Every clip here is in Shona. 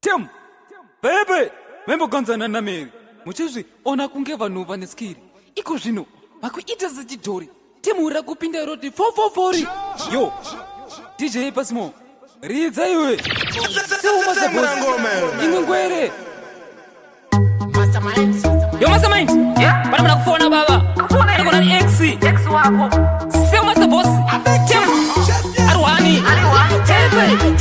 Tim, bebe, membo ganzana na meri. Muchizvi, ona kunge vanhu vane skiri. Iko zvino, vakuita sechidhori. Tim ura kupinda roti 444. Yo, DJ Pasmo, ridza iwe. Seumasa boss, imwe ngwere. Yo Mastermind, bana mna kufona baba. Kufona ni X wako. Seumasa boss, Tim, Arwani.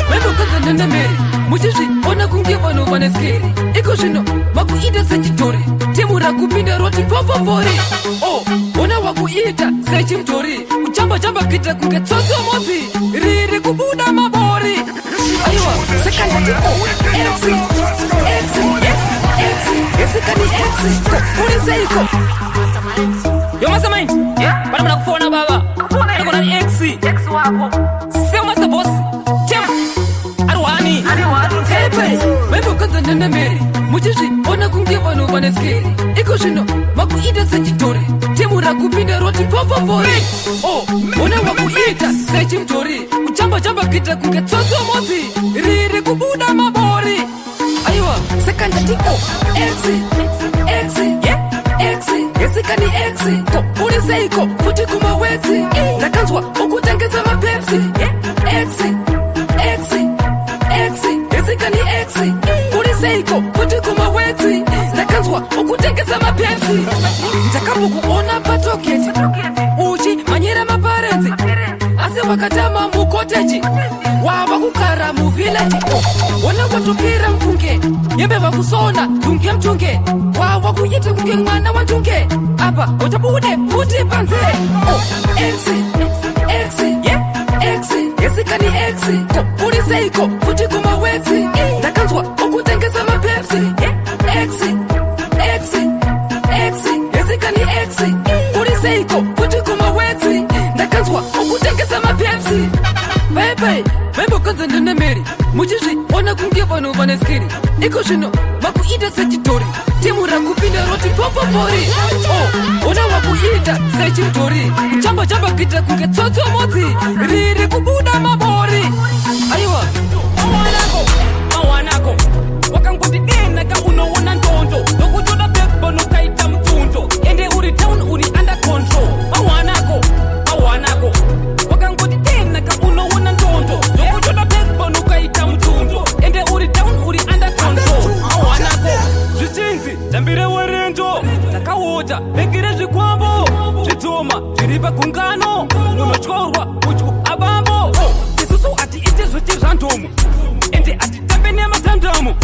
Membo ganzana na meri. Muchizvi, ona kunge vanhu vane skiri. Iko zvino, vakuita sechidhori. Tim ura kupinda roti 444. Oh, ona wakuita sechidhori. Kuchamba kuita kunge tsotso motsi. Riri kubuda mabori. Aiwa, sekanda tipo X. Esikani X. Kuri seiko. Yo Mastermind, bana mna kufona baba. Kufona ni X wako. Sema Master Boss. Tim, Arwani. Membo ganzana na meri. Muchizvi, ona kunge vanhu vane skiri. Iko zvino, vakuita sechidhori. Tim ura kupinda roti 444. Oh, ona wakuita sechidhori. Kuchamba kuita kunge tsotso motsi. Riri kubuda mabori. Aiwa, sekanda tipo X. Esikani X. Kuri seiko, futi kumawetsi. Ndakanzwa ukutengesa mapepsi. X. Esikani X. Kuri seiko, futi kumawetsi. Ndakanzwa ukutengesa mapepsi. Ndakamukuona patoketi. Uchi manyira maparenzi. Asi wakatama mukoteji. Wava kukara muvillage. Wana watupira mtunge. Yembe vakusona tunge mtunge. Wawa kuyite kunge mwana watunge. Apa utabude futi panze. Oh, X. Esikani X. Kuri seiko futi kumawetsi. Ndakanzwa ukutengesa mapepsi. X. Esikani X. Kuri seiko futi kumawetsi. Ndakanzwa ukutengesa mapepsi. Bebe, membo ganzana na meri. Muchizvi, ona kunge vanhu vane skiri. Iko zvino, vakuita sechidhori. Tim ura kupinda roti 444. Oh, ona wakuita sechidhori. Kuchamba kuita kunge tsotso motsi. Riri kubuda mabori. Aiwa, mawanako. Wakangoti naka unoona ndondo. Nokutoda backbone ukaita mtundo. Ende uri town uri under control. Mawanako. Wakangoti naka unoona ndondo. Nokutoda backbone ukaita mtundo. Ende uri town uri under control. Mawanako. Zvichinzi, tambire werendo. Takawota, bekire zvikwambo. Zvitoma, zviripa gungano. Unotyorwa, udyu abambo. Isusu ati ite zviti zvandomu. Ende ati tambe nematandamu.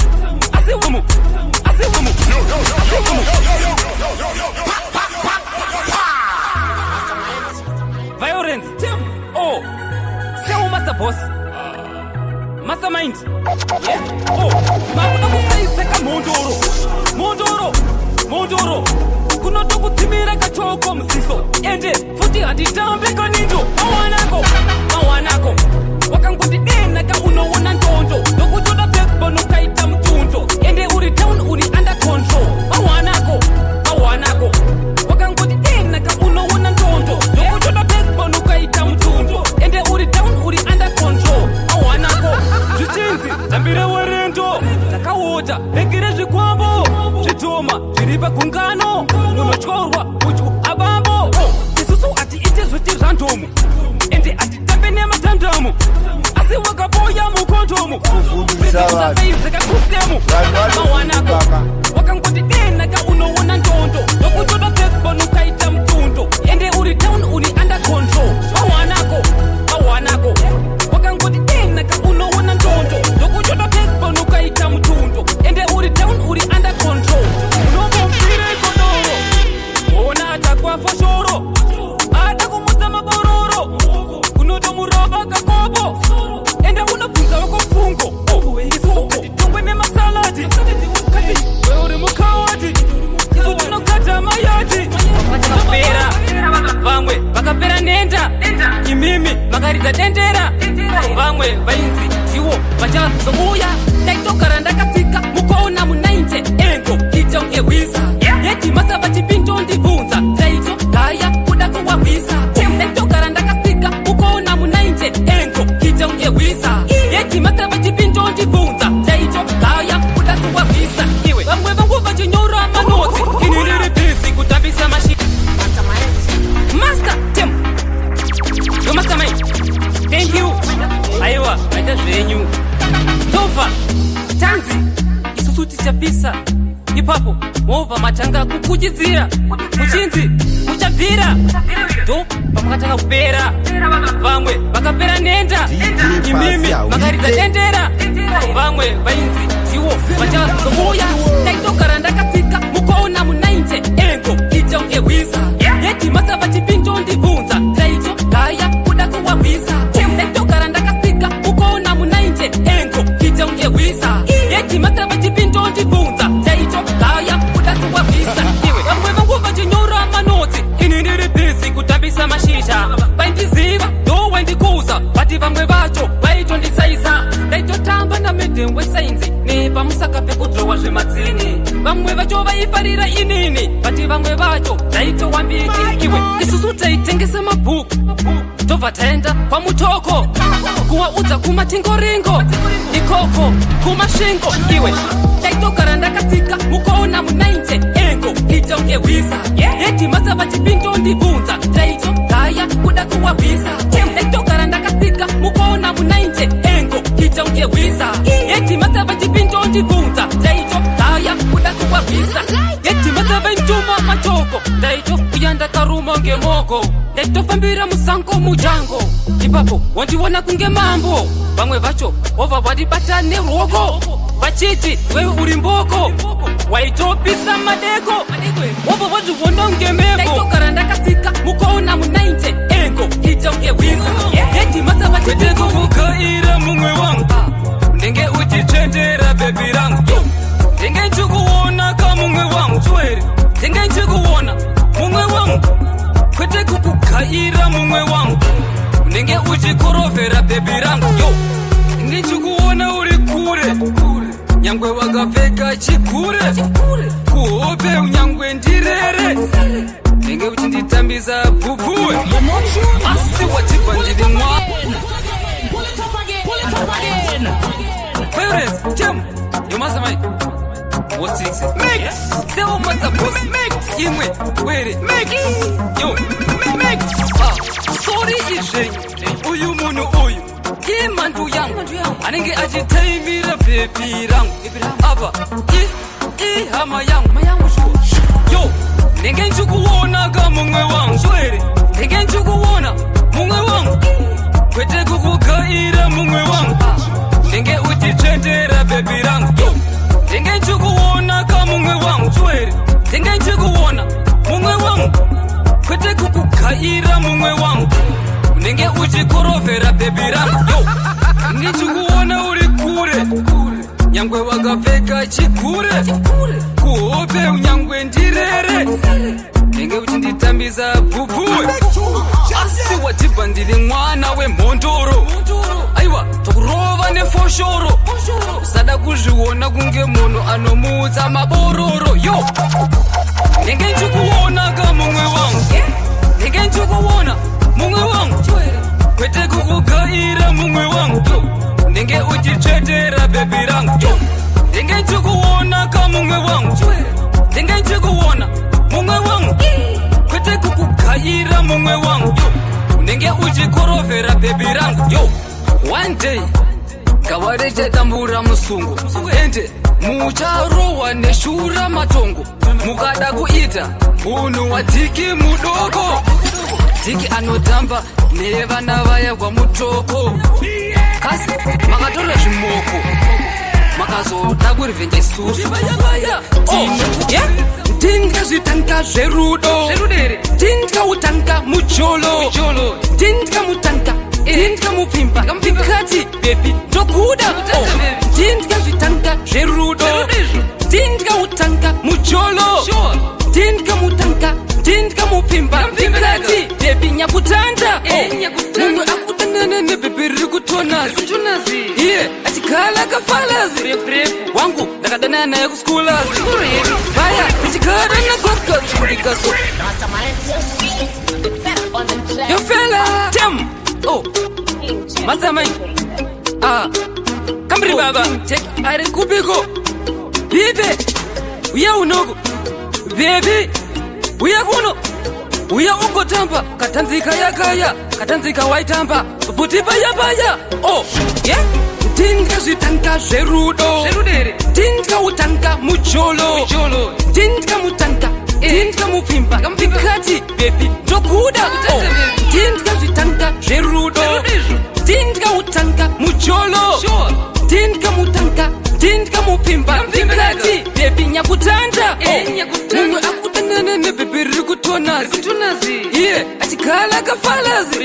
Asi wamu. Violence. Oh, Seo Master Boss. Mastermind. Oh, makuda kusaiseka mondoro. Kunoto kutimira kachoko msiso. Ende futi hatitambe kanindo. Mawanako. Wakangoti naka unoona ndondo. Nokutoda backbone ukaita mtundo. Ende uri town uri under control. Mawanako. Wakangoti naka unoona ndondo. Nokutoda backbone ukaita mtundo. Ende uri town uri under control. Mawanako. Zvichinzi, tambire werendo. Takawota, bekire zvikwambo. Zvitoma, zviripa gungano. Unotyorwa, udyu abambo. Isusu ati ite zviti zvandomu. Ende ati tambe nematandamu. Asi wakaboya mukondomu. Usasaidzeka kutemu. Mawanako. Wakangoti naka unoona ndondo. Nokutoda backbone ukaita mtundo. Ende uri town uri under control. Mawanako. Wakangoti naka unoona ndondo. Nokutoda backbone ukaita mtundo. Ende uri town uri under control. Unomumbire kodoro. Ona atakwa foshoro. Atakumutsa mabororo. Unotomuroba kakobo. Ende unobvunza wako pfungo. Tongwe nemasaladi. Wewe uri mukawati. Isu tinogata mayati. Vamwe vakapera nenda. Imimi vakaridza dendera. Vamwe vainzi iwo vachazouya. Ndaitogara ndakatsika mukoona munainje. Engo kitonge hwisa. Yeti masa vachipinto ndibvunza. Taito gaya kuda kuwahwisa. Ndaitogara ndakatsika mukoona munainje. Engo kitonge hwisa. Yeti masa vachipinto ndibvunza. Taito gaya chichapisa ipapo movha matanga kukuchidzira muchinzi muchabvira ndo pamakatanga kupera vamwe vakapera nenda imimi makaridza dendera vamwe vainzi iwo vachazouya ndaitogara ndakatsika mukoona munainje engo ichaungehwisa yedhimasa vachipinjo ndibvunza taito gaya kuda kuwahwisa ndaitogara ndakatsika mukoona munainje engo ichaungehwisa yedhimasa vachipinjo ndibvunza taito gaya kuda kuwahwisa iwe vamwe vangu vachinyora manotsi ini ndiri bhizi kutambisa mashisha vaindiziva ndo waindikuza vati vamwe vacho vaitondisaisa ndaitotamba namedhengwe sainzi nepamusaka pekudrowa zvemadzini vamwe vacho vaifarira inini vati vamwe vacho ndaitowambiti iwe isusu taitengesa mabhuku tobva taenda kwamutoko kuwaudza kumatingoringo ikoko kumasvingo iwe ndaitogara ndakatsika mukoona munainje engo ichaungehwisa yedhimasa vachipinjo ndibvunza taito gaya kuda kuwahwisa ndaitogara ndakatsika mukoona munainje engo ichaungehwisa yedhimasa vachipinjo ndibvunza taito gaya kuda kuwahwisa yedhimasa vaintuma matoko ndaito uya ndakaruma ngemoko ndaitofambira musango mujango ipapo wandiona kunge mambo vamwe vacho wobva vadibata nerwoko vachiti wewe uri mboko waitopisa madeko wobva vazviona ngemeko ndaitogara ndakatsika mukoona munainje engo ichaungehwisa yedhimasa vachiteko kukaira mumwe wangu ndenge uchitendera bebi rangu ndenge nchikuona kamumwe wangu chweri ndenge nchikuona mumwe wangu kwete kukukaira mumwe wangu ndenge uchikorovhera bebi rangu ndenge nchikuona uri kure nyangwe wakapfeka chikure kuhope unyangwe ndirere ndenge uchinditambisa bhubhuwe asi watibva ndiri mwa Pirates, Tim, you must have what's it? Mix! Several months of boss. Mix! You win. Wait it. Mix! Yo! Mix! Sorry, it's Uyu Mono Uyu. Kimandu Yang. Aninge Ajitaimira baby Rang. Abba. Hama Yang. Yo! Ningen Chukuona Gamungwe Wang. Swear. Ningen Chukuona. Mungwe Wang. Kwete Kukukaira Mungwe Wang. Ndenge uchitendera bebi rangu ndenge nchikuona kamumwe wangu chweri ndenge nchikuona mumwe wangu kwete kukukaira mumwe wangu ndenge uchikorovhera bebi rangu ndenge nchikuona uri kure nyangwe wakapfeka chikure kuhope unyangwe ndirere ndenge uchinditambisa bhubhuwe asi watibva ndiri mwana wemhondoro aiwa tokurova nefoshoro usada kuzviona kunge munhu anomuutsa mabororo yo ndenge nchikuona kamumwe wangu ndenge nchikuona mumwe wangu kwete kukukaira mumwe wangu ndenge uchitsvetera bebi rangu ndenge nchikuona kamumwe wangu ndenge nchikuona mumwe wangu kwete kukukaira mumwe wangu ndenge uchikorovhera bebi rangu yo one day kawarechetambura musungu ende mucharohwa neshura matongo mukada kuita munhu wadhiki mudoko dhiki anotamba nevana vaya kwamutoko kasi makatora zvimoko makazoda kurivhenja isusu ndingazvitanga zverudo ndingautanga mujolo ndingamutanga ndingamupfimba ndikati bebi ndokuda ndingazvitanga zverudo ndingautanga mujolo ndingamutanga ndingamupfimba ndikati bebi nyakutanda mumwe akudanana nebebi riri kutonazi iye achigala kafalazi wangu ndakadanana naye kuskulazi vaya ndichigara nagokazi ndikaso yofela tem masamai kambiri baba cheki ari kupiko bibe uya unoko bebi uya kuno uya ungotamba katanzika yakaya katanzika waitamba bhuti paya oh yeah tinga zvitanga zverudo tinga utanga mujolo tinga mutanga tinga mupfimba ndikati baby ndokuda oh tinga zvitanga zverudo tinga utanga mujolo tinga mutanga tinga mupfimba ndikati baby nyakutanda mumwe akudanana nebaby riri kutonazi iye achigala kafalazi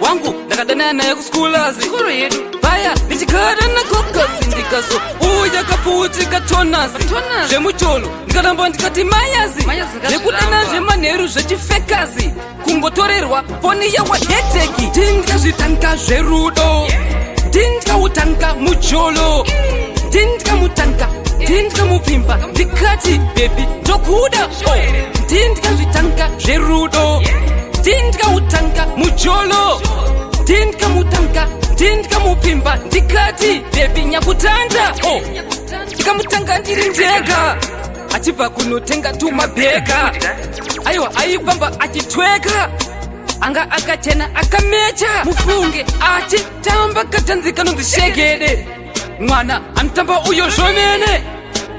wangu ndakadanana naye kuskulazi paya ndichigara nakokazi ndikazo uya kaputi katonazi zvemucholo ndikaramba ndikati mayazi zvekudana zvemanheru zvechifekazi kungotorerwa foni yawadheteki tinga zvitanga zverudo tinga utanga mujolo tinga mutanga tinga mupfimba ndikati baby ndokuda tinga zvitanga zverudo tinga utanga mujolo tinga mutanga tinga mupfimba ndikati baby nyakutanda ndikamutanga ndiri ndega achibva kunotenga tumabheka aiwa aifamba achitweka anga akachena akamecha mufunge achitamba katanzika nonzishegede mwana anotamba uyo zvomene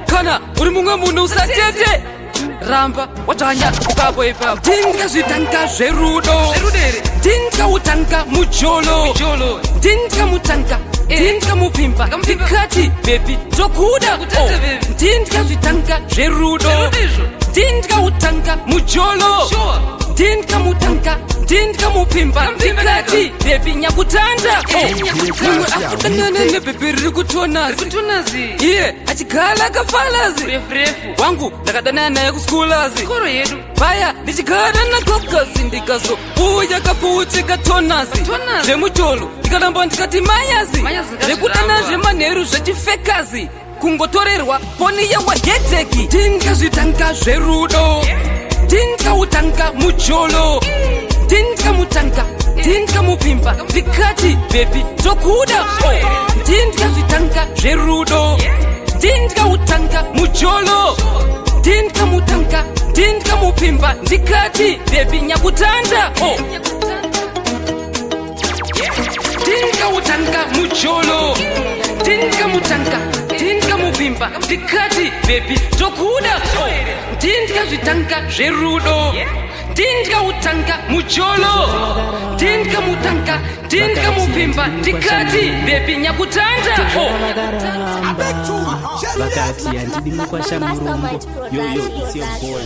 kana uri mumwe munhu usatete ramba watanya ukaboipa tinga zvitanga zverudo tinga utanga mujolo tinga mutanga tinga mupfimba ndikati baby ndokuda tinga zvitanga zverudo tinga utanga mujolo tinga mutanga tinga mupfimba ndikati baby nyakutanda mumwe akudanana nebaby riri kutonazi iye achigala kafalazi wangu ndakadanana naye kuskulazi paya ndichigara nakokazi ndikazo uya kaputi katonazi zvemucholo ndikaramba ndikati mayazi zvekudana zvemanheru zvechifekazi kungotorerwa foni yawadheteki tinga zvitanga zverudo tinga utanga mujolo tinga mutanga tinga mupfimba ndikati baby ndokuda tinga zvitanga zverudo tinga utanga mujolo tinga mutanga tinga mupfimba ndikati baby nyakutanda tinga utanga mujolo tinga mutanga tinga mupfimba ndikati baby ndokuda tinga zvitanga zverudo tinga utanga mujolo tinga mutanga tinga mupfimba ndikati baby nyakutanda vakati handidi mukwasha murombo yoyo it's your boy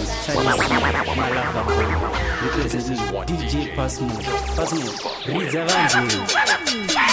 Malava boy representing DJ Pasmo ridza vanjeri